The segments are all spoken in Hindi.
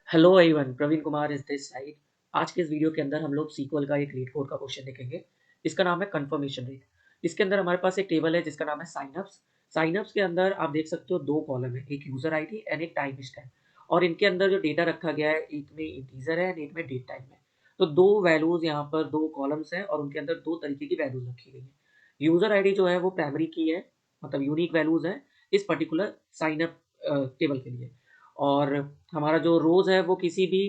Hello everyone, Praveen Kumar is this side. आज के इस वीडियो के अंदर हम लोग सीक्वल का एक लीड कोड का क्वेश्चन देखेंगे। इसका नाम है कंफर्मेशन रेट। इसके अंदर हमारे पास एक टेबल है जिसका नाम है साइनअप्स। साइनअप्स के अंदर आप देख सकते हो दो कॉलम है, एक यूजर आईडी एंड एक टाइम स्टैम्प। और इनके अंदर जो डेटा रखा गया है, एक में इंटीजर है एंड एक में डेट टाइम है। तो दो वैल्यूज यहाँ पर, दो कॉलम्स हैं और उनके अंदर दो तरीके की वैल्यूज रखी गई है। यूजर आईडी जो है वो प्राइमरी की है, मतलब यूनिक वैल्यूज है इस पर्टिकुलर साइनअप टेबल के लिए। और हमारा जो रोज है वो किसी भी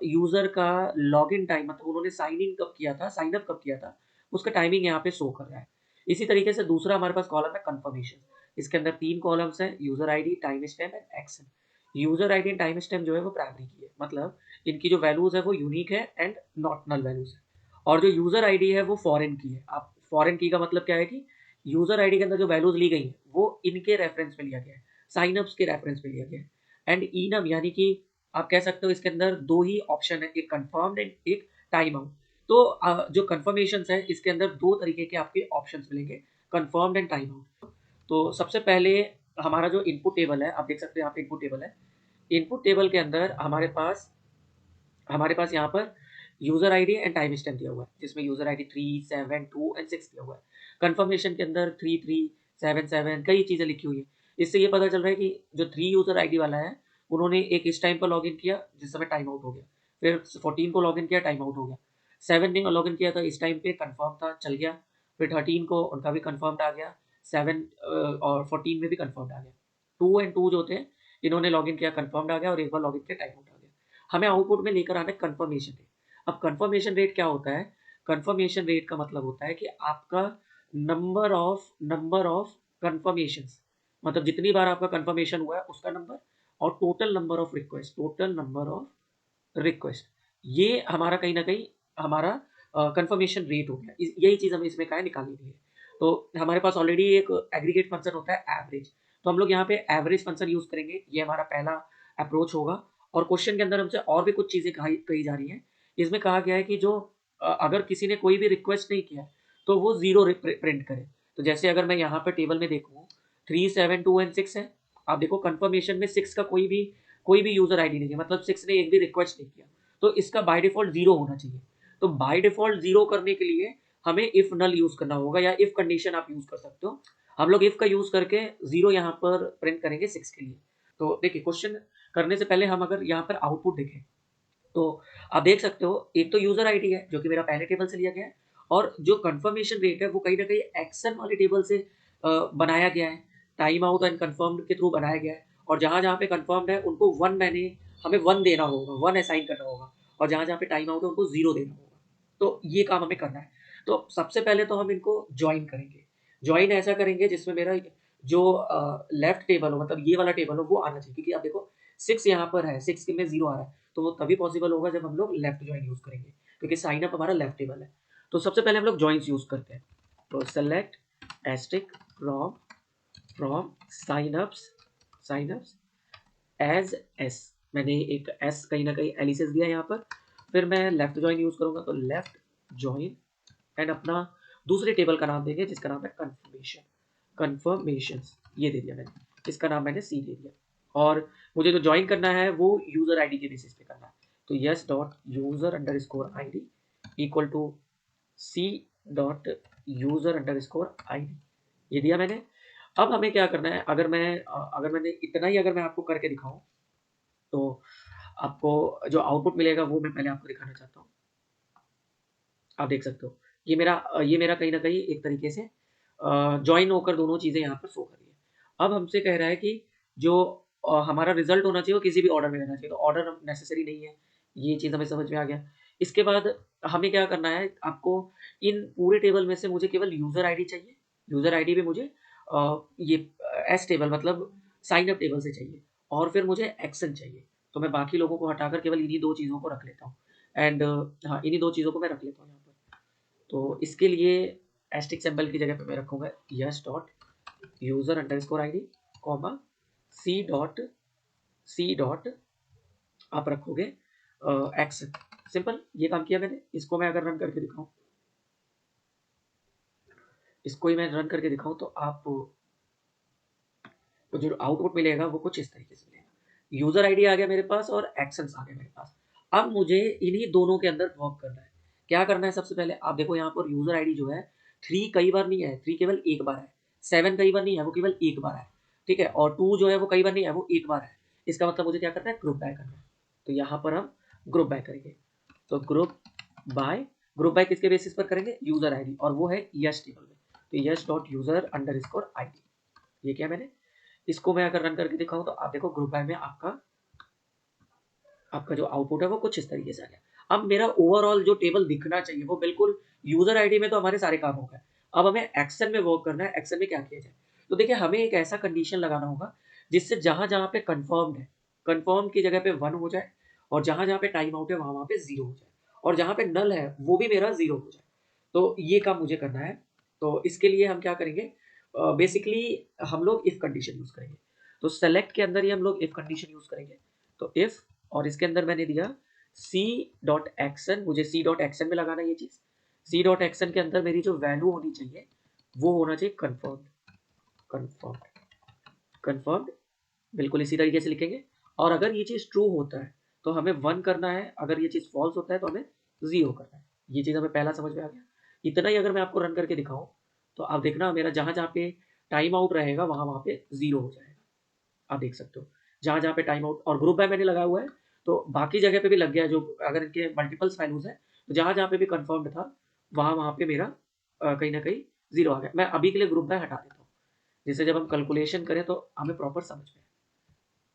यूजर का लॉगिन टाइम, मतलब उन्होंने साइन इन कब किया था, साइन अप कब किया था, उसका टाइमिंग यहाँ पे शो कर रहा है। इसी तरीके से दूसरा हमारे पास कॉलम है कंफर्मेशन। इसके अंदर तीन कॉलम्स हैं, user ID, time stamp and action. User ID and time stamp जो है वो प्राइमरी की है, मतलब इनकी जो वैल्यूज है वो यूनिक है एंड नॉट नल वैल्यूज है। और जो यूजर आईडी है वो फॉरेन की है। आप फॉरेन की का मतलब क्या है कि यूजर आईडी के अंदर जो वैल्यूज ली गई है वो इनके रेफरेंस में लिया गया है, साइनअप्स के रेफरेंस में लिया गया है। एंड इनम यानी कि आप कह सकते हो इसके अंदर दो ही ऑप्शन है, एक कंफर्म्ड एंड एक टाइम आउट। तो जो कंफर्मेशन है इसके अंदर दो तरीके के आपके ऑप्शंस मिलेंगे, कंफर्म्ड एंड टाइम आउट। तो सबसे पहले हमारा जो इनपुट टेबल है, आप देख सकते हो यहाँ पे इनपुट टेबल है। इनपुट टेबल के अंदर हमारे पास यहाँ पर user ID and time stamp दिया हुआ है, जिसमें यूजर आईडी 3, 7, 2 एंड 6 दिया हुआ है। कंफर्मेशन के अंदर 3, 3, 7, 7 कई चीजें लिखी हुई है। इससे ये पता चल रहा है कि जो 3 यूजर आईडी वाला है उन्होंने एक इस टाइम पर लॉग इन किया जिस समय टाइम आउट हो गया, फिर 14 को लॉग इन किया, टाइम आउट हो गया। 17 को लॉग इन किया था, इस टाइम पे कंफर्म था, चल गया। फिर 13 को उनका भी कंफर्म आ गया, 7 और 14 में भी कंफर्म आ गया। 2 जो थे इन्होंने लॉग इन किया, कंफर्म आ गया, और एक बार लॉग इन किया, टाइम आउट आ गया। हमें आउटपुट में लेकर आना है कंफर्मेशन रेट। अब कंफर्मेशन रेट क्या होता है? कंफर्मेशन रेट का मतलब होता है कि आपका नंबर ऑफ कंफर्मेशंस, मतलब जितनी बार आपका कंफर्मेशन हुआ है उसका नंबर, और टोटल नंबर ऑफ रिक्वेस्ट। ये हमारा कहीं ना कहीं हमारा कंफर्मेशन रेट हो गया। यही चीज हमें इसमें क्या है, निकालनी है। तो हमारे पास ऑलरेडी एक एग्रीगेट फंक्शन होता है एवरेज, तो हम लोग यहाँ पे एवरेज फंक्शन यूज करेंगे। ये हमारा पहला अप्रोच होगा। और क्वेश्चन के अंदर हमसे और भी कुछ चीजें कही जा रही हैं। इसमें कहा गया है कि जो अगर किसी ने कोई भी रिक्वेस्ट नहीं किया तो वो जीरो प्रिंट करे। तो जैसे अगर मैं यहाँ पर टेबल में देखूँ, 3, 7, 2 एंड 6 है। आप देखो कंफर्मेशन में 6 का कोई भी यूजर आईडी नहीं है, मतलब 6 ने एक भी रिक्वेस्ट नहीं किया, तो इसका बाय डिफॉल्ट जीरो होना चाहिए। तो बाय डिफॉल्ट जीरो करने के लिए हमें इफ नल यूज करना होगा, या इफ कंडीशन आप यूज कर सकते हो। हम लोग इफ का यूज करके जीरो यहाँ पर प्रिंट करेंगे 6 के लिए। तो देखिए, क्वेश्चन करने से पहले हम अगर यहाँ पर आउटपुट देखें तो आप देख सकते हो, एक तो यूजर आईडी है जो कि मेरा पहले टेबल से लिया गया है, और जो कंफर्मेशन रेट है वो कहीं ना कहीं एक्शन वाले टेबल से बनाया गया है, टाइम आउट एंड कंफर्म्ड के थ्रू बनाया गया है। और जहां जहां पे कंफर्म्ड है उनको हमें वन देना होगा, वन असाइन करना होगा। और जहां जहां पे टाइम आउट है उनको जीरो देना होगा। तो ये काम हमें करना है। तो सबसे पहले तो हम इनको ज्वाइन करेंगे। ज्वाइन ऐसा करेंगे जिसमें मेरा जो लेफ्ट टेबल हो, मतलब ये वाला टेबल हो, वो आना चाहिए। क्योंकि आप देखो 6 यहाँ पर है, 6 में जीरो आ रहा है, तो वो तभी पॉसिबल होगा जब हम लोग लेफ्ट ज्वाइन यूज करेंगे, क्योंकि साइन अप हमारा लेफ्ट टेबल है। तो सबसे पहले हम लोग ज्वाइंस यूज करते हैं। तो select asterisk from signups as S. मैंने एक एस कहीं ना कहीं एलिसिस दिया यहाँ पर। फिर मैं लेफ्ट ज्वाइन यूज करूंगा, तो लेफ्ट ज्वाइन एंड अपना दूसरे टेबल का नाम देंगे जिसका नाम है कंफर्मेशन। ये दे दिया मैंने, इसका नाम मैंने सी दे दिया। और मुझे जो ज्वाइन करना है वो यूजर आईडी के बेसिस पे करना है। तो S dot user underscore I D equal to C dot user underscore I D, ये दिया मैंने। अब हमें क्या करना है, अगर मैंने इतना ही अगर मैं आपको करके दिखाऊं तो आपको जो आउटपुट मिलेगा वो मैं पहले आपको दिखाना चाहता हूँ। आप देख सकते हो, ये मेरा कहीं ना कहीं एक तरीके से ज्वाइन होकर दोनों चीजें यहाँ पर शो कर रही है। अब हमसे कह रहा है कि जो हमारा रिजल्ट होना चाहिए वो किसी भी ऑर्डर में रहना चाहिए, तो ऑर्डर नेसेसरी नहीं है। ये चीज हमें समझ में आ गया। इसके बाद हमें क्या करना है, आपको इन पूरे टेबल में से मुझे केवल यूजर आईडी चाहिए। यूजर आईडी भी मुझे ये एस टेबल, मतलब साइन अप टेबल से चाहिए। और फिर मुझे एक्शन चाहिए। तो मैं बाकी लोगों को हटाकर केवल इन्हीं दो चीजों को रख लेता हूँ। एंड हाँ, इन्हीं दो चीज़ों को मैं रख लेता हूँ यहाँ पर। तो इसके लिए एस्टिक सिंबल की जगह पे मैं रखूंगा S dot user underscore I D comma C dot आप रखोगे एक्शन। सिंपल, ये काम किया मैंने। इसको मैं अगर रन करके दिखाऊं, इसको ही मैं रन करके दिखाऊं तो आप जो आउटपुट मिलेगा वो कुछ इस तरीके से मिलेगा। यूजर आईडी आ गया मेरे पास और एक्शंस आ गए मेरे पास। अब मुझे इन्हीं दोनों के अंदर वर्क करना है। क्या करना है? सबसे पहले आप देखो यहाँ पर यूजर आईडी जो है 3 कई बार नहीं है, 3 केवल एक बार है। 7 कई बार नहीं है, वो केवल एक बार है। ठीक है, और 2 जो है वो कई बार नहीं है, वो एक बार है। इसका मतलब मुझे क्या करना है? ग्रुप बाय करना है। तो यहाँ पर हम ग्रुप बाय करेंगे। तो ग्रुप बाय किसके बेसिस पर करेंगे? यूजर आईडी, और वो है यश टेबल में। तो Yash dot user underscore ID, ये क्या मैंने इसको मैं अगर रन करके दिखाऊं तो आप देखो ग्रुप बाय में आपका जो आउटपुट है वो कुछ इस तरीके से आ गया। अब मेरा ओवरऑल जो टेबल दिखना चाहिए वो बिल्कुल, यूजर आईडी में तो हमारे सारे काम हो गए। अब हमें एक्शन में वर्क करना है। एक्शन में क्या किया जाए? तो देखिए हमें एक ऐसा कंडीशन लगाना होगा जिससे जहां जहां पे कंफर्म्ड है, कंफर्म की जगह पे 1 हो जाए, और जहां जहां पे टाइम आउट है वहां वहां पे 0 हो जाए, और जहां पे नल है वो भी मेरा 0 हो जाए। तो ये काम मुझे करना है। तो इसके लिए हम क्या करेंगे? बेसिकली हम लोग इफ कंडीशन यूज करेंगे। तो सेलेक्ट के अंदर ही हम लोग इफ कंडीशन यूज करेंगे। तो इफ, और इसके अंदर मैंने दिया सी डॉट एक्शन, मुझे सी डॉट एक्शन में लगाना ये चीज। सी डॉट एक्शन के अंदर मेरी जो वैल्यू होनी चाहिए वो होना चाहिए कन्फर्म्ड। कन्फर्म्ड, कन्फर्म्ड, बिल्कुल इसी तरीके से लिखेंगे। और अगर ये चीज ट्रू होता है तो हमें 1 करना है, अगर ये चीज फॉल्स होता है तो हमें 0 करना है। ये चीज हमें पहला समझ में आ गया। इतना ही अगर मैं आपको रन करके दिखाऊं तो आप देखना मेरा जहां जहां पे टाइम आउट रहेगा वहां वहां पे 0 हो जाएगा। आप देख सकते हो जहां जहां पे टाइम आउट, और ग्रुप बाय मैंने लगाया हुआ है तो बाकी जगह पे भी लग गया। जो अगर इनके मल्टीपल्स वैल्यूज है तो जहां जहां पे भी कंफर्म्ड था वहां वहां पे मेरा कहीं ना कहीं 0 आ गया। मैं अभी के लिए ग्रुप बाय हटा देता हूँ, जिससे जब हम कैलकुलेशन करें तो हमें प्रॉपर समझ में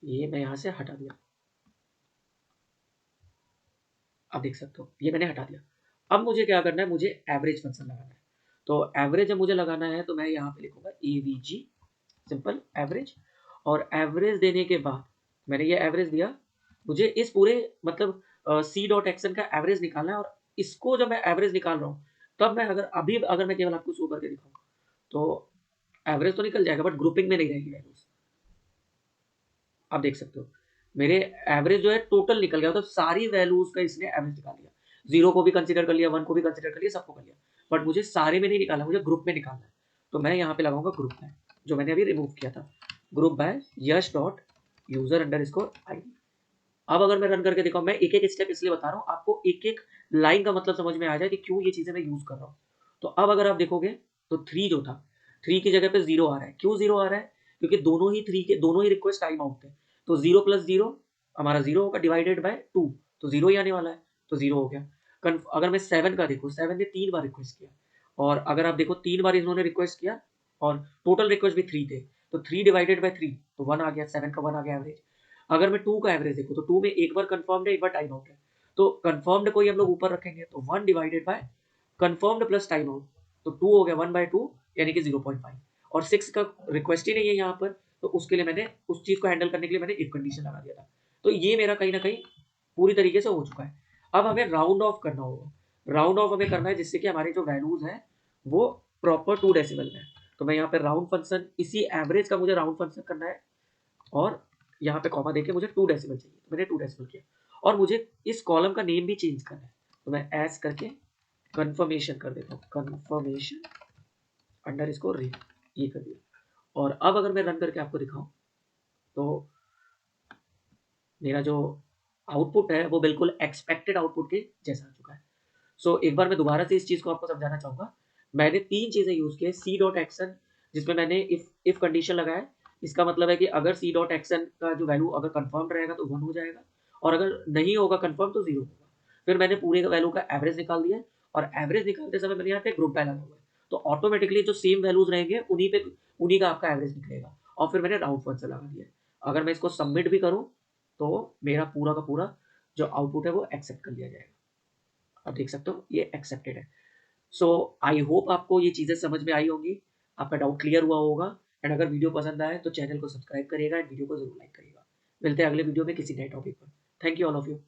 आए। ये मैं यहाँ से हटा दिया, आप देख सकते हो ये मैंने हटा दिया। अब मुझे क्या करना है? मुझे एवरेज फंक्शन लगाना है। तो एवरेज जब मुझे लगाना है तो मैं यहाँ पे लिखूंगा एवीजी, सिंपल एवरेज। और एवरेज देने के बाद मैंने ये एवरेज दिया, मुझे इस पूरे मतलब सी डॉट एक्शन का एवरेज निकालना है। और इसको जब मैं एवरेज निकाल रहा हूँ तब मैं अगर मैं केवल आपको शो करके दिखाऊँ तो एवरेज तो निकल जाएगा बट ग्रुपिंग में नहीं रहेगी वैल्यूज। आप देख सकते हो मेरे एवरेज जो है टोटल निकल गया, मतलब सारी वैल्यूज का इसने एवरेज निकाल लिया। 0 को भी कंसीडर कर लिया, 1 को भी कंसीडर कर लिया, सबको कर लिया, बट मुझे सारे में नहीं निकालना, मुझे ग्रुप में निकालना है। तो मैं यहाँ पे लगाऊंगा ग्रुप बाय, जो मैंने अभी रिमूव किया था, group by Yash dot user underscore ID. अब अगर मैं रन करके दिखाऊं, मैं एक एक स्टेप इसलिए बता रहा हूँ आपको, एक एक लाइन का मतलब समझ में आ जाए कि क्यों ये चीजें मैं यूज कर रहा हूँ। तो अब अगर आप देखोगे तो 3 जो था, 3 की जगह पे 0 आ रहा है। क्यों 0 आ रहा है? क्योंकि दोनों ही रिक्वेस्ट टाइम आउट थे। तो 0 प्लस 0 हमारा 0 होगा, डिवाइडेड बाय 2, तो 0 ही आने वाला है, तो 0 हो गया। अगर मैं 7 का देखूँ, 7 ने 3 बार रिक्वेस्ट किया, और अगर आप देखो 3 बार इन्होंने रिक्वेस्ट किया और टोटल रिक्वेस्ट भी 3 थे, तो 3 डिवाइडेड बाय 3 तो 1 आ गया, 7 का 1 आ गया एवरेज। अगर मैं 2 का एवरेज देखूँ तो 2 में एक बार कंफर्म्ड है, एक बार टाइम आउट है, तो कंफर्म्ड को ही हम लोग ऊपर रखेंगे, तो 1 divided by confirmed plus time out, तो 2 हो गया 1/2 यानी कि 0.5। और 6 का रिक्वेस्ट ही नहीं है यहाँ पर, तो उसके लिए मैंने उस चीज को हैंडल करने के लिए मैंने इफ कंडीशन लगा दिया था। तो ये मेरा कहीं ना कहीं पूरी तरीके से हो चुका है। अब हमें राउंड ऑफ करना होगा। राउंड ऑफ हमें करना है जिससे कि हमारे जो वैल्यूज हैं वो प्रॉपर 2 डेसिमल में है। तो मैं यहाँ पे राउंड फंक्शन, इसी एवरेज का मुझे राउंड फंक्शन करना है, और यहाँ पे कॉमा देके मुझे 2 डेसिमल चाहिए, तो मैंने 2 डेसिमल किया। और मुझे इस कॉलम का नेम भी चेंज करना है, तो मैं एस करके कंफर्मेशन कर देता हूँ, कंफर्मेशन अंडर इसको रे, ये कर दिया। और अब अगर मैं रन करके आपको दिखाऊं तो मेरा जो आउटपुट है वो बिल्कुल एक्सपेक्टेड आउटपुट के जैसा आ चुका है। सो एक बार मैं दोबारा से इस चीज को आपको समझाना चाहूंगा। मैंने 3 चीजें यूज की, सी डॉट एक्शन जिसमें मैंने इफ कंडीशन लगाया। इसका मतलब है कि अगर सी डॉट एक्शन का जो वैल्यू अगर कंफर्म रहेगा तो 1 हो जाएगा, और अगर नहीं होगा कंफर्म तो 0 होगा। फिर मैंने पूरे वैल्यू का एवरेज निकाल दिया, और एवरेज निकालते समय मैंने यहाँ पे ग्रुप बाय लगा हुआ है, तो ऑटोमेटिकली जो सेम वैल्यूज रहेंगे उन्हीं का आपका एवरेज निकलेगा। और फिर मैंने राउंड फंक्शन लगा दिया। अगर मैं इसको सबमिट भी करूँ तो मेरा पूरा का पूरा जो आउटपुट है वो एक्सेप्ट कर लिया जाएगा। आप देख सकते हो ये एक्सेप्टेड है। सो आई होप आपको ये चीज़ें समझ में आई होंगी, आपका डाउट क्लियर हुआ होगा। एंड अगर वीडियो पसंद आए तो चैनल को सब्सक्राइब करिएगा एंड वीडियो को जरूर लाइक करिएगा। मिलते हैं अगले वीडियो में किसी नए टॉपिक पर। Thank you all of you.